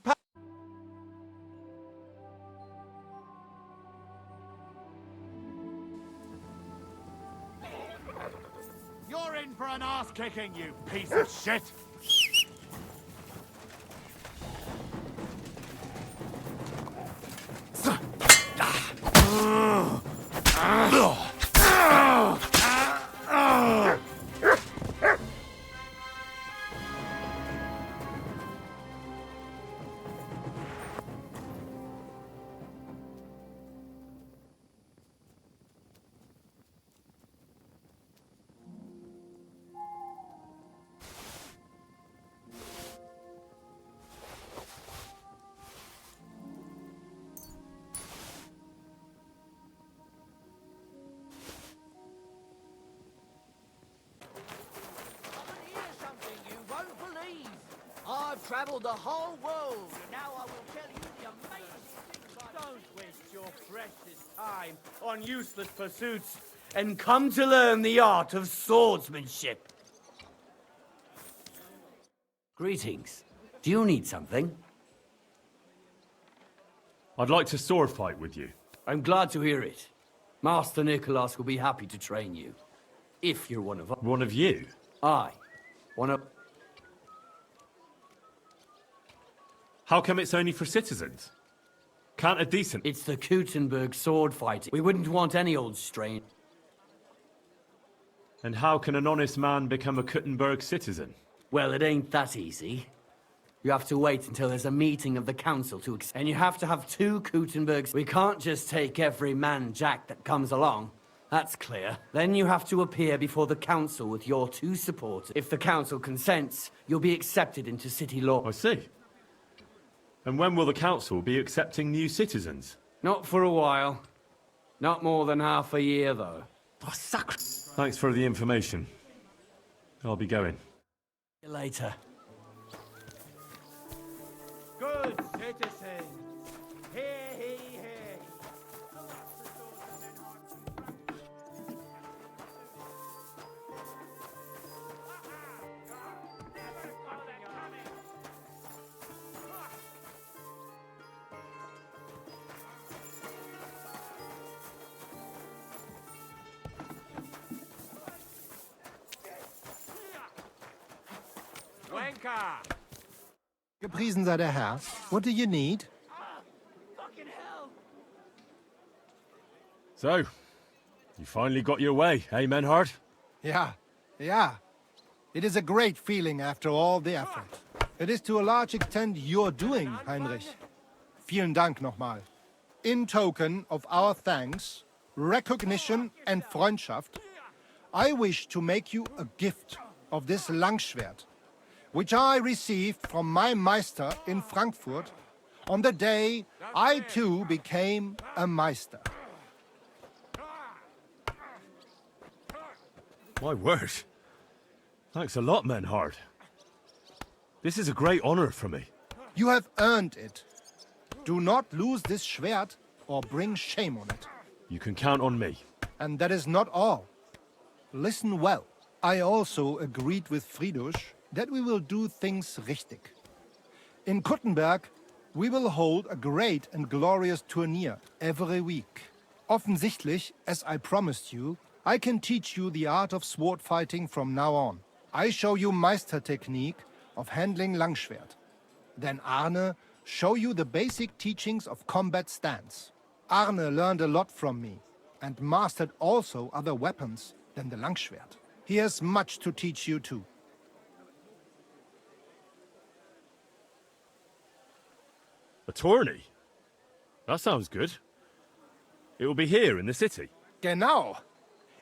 You're in for an ass-kicking, you piece of shit! I've travelled the whole world, and now I will tell you the amazing things I... Don't waste your precious time on useless pursuits, and come to learn the art of swordsmanship. Greetings. Do you need something? I'd like to sword fight with you. I'm glad to hear it. Master Nicholas will be happy to train you. If you're one of us. One of you? Aye. One of... How come it's only for citizens? Can't a decent... It's the Kuttenberg sword fighting. We wouldn't want any old strain. And how can an honest man become a Kuttenberg citizen? Well, it ain't that easy. You have to wait until there's a meeting of the council to... And you have to have 2 Kuttenbergs. We can't just take every man jack that comes along. That's clear. Then you have to appear before the council with your 2 supporters. If the council consents, you'll be accepted into city law. I see. And when will the council be accepting new citizens? Not for a while. Not more than half a year, though. Thanks for the information. I'll be going. See you later. Good citizens. Hey, hey, hey. Wanker! Gepriesen sei der Herr. What do you need? So, you finally got your way, eh, Menhard? Yeah, yeah. It is a great feeling after all the effort. It is to a large extent your doing, Heinrich. Vielen Dank nochmal. In token of our thanks, recognition and Freundschaft, I wish to make you a gift of this Langschwert, which I received from my Meister in Frankfurt on the day I too became a Meister. My word. Thanks a lot, Menhard. This is a great honor for me. You have earned it. Do not lose this Schwert or bring shame on it. You can count on me. And that is not all. Listen well. I also agreed with Friedrich that we will do things richtig. In Kuttenberg, we will hold a great and glorious tourney every week. Offensichtlich, as I promised you, I can teach you the art of sword fighting from now on. I show you Meister technique of handling Langschwert. Then Arne show you the basic teachings of combat stance. Arne learned a lot from me and mastered also other weapons than the Langschwert. He has much to teach you too. A tourney? That sounds good. It will be here in the city. Genau.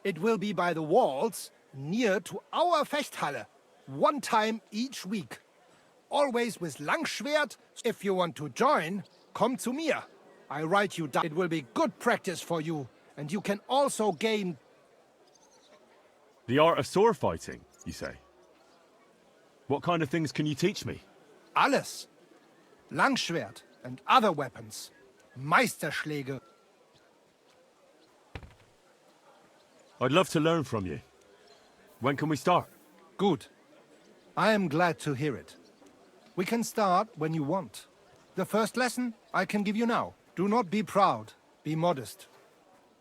It will be by the walls, near to our Fechthalle, one time each week. Always with Langschwert. If you want to join, come to mir. I write you down. It will be good practice for you, and you can also gain... The art of sword fighting, you say? What kind of things can you teach me? Alles. Langschwert and other weapons. Meisterschläge. I'd love to learn from you. When can we start? Good. I am glad to hear it. We can start when you want. The first lesson I can give you now. Do not be proud, be modest.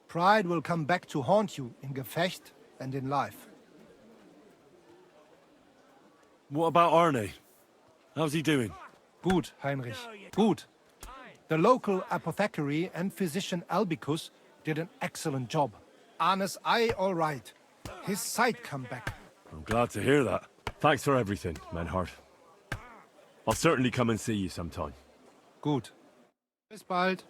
Pride will come back to haunt you in Gefecht and in life. What about Arne? How's he doing? Good, Heinrich. Good. The local apothecary and physician Albicus did an excellent job. Arne's eye all right. His sight come back. I'm glad to hear that. Thanks for everything, Menhard. I'll certainly come and see you sometime. Gut. Bis bald.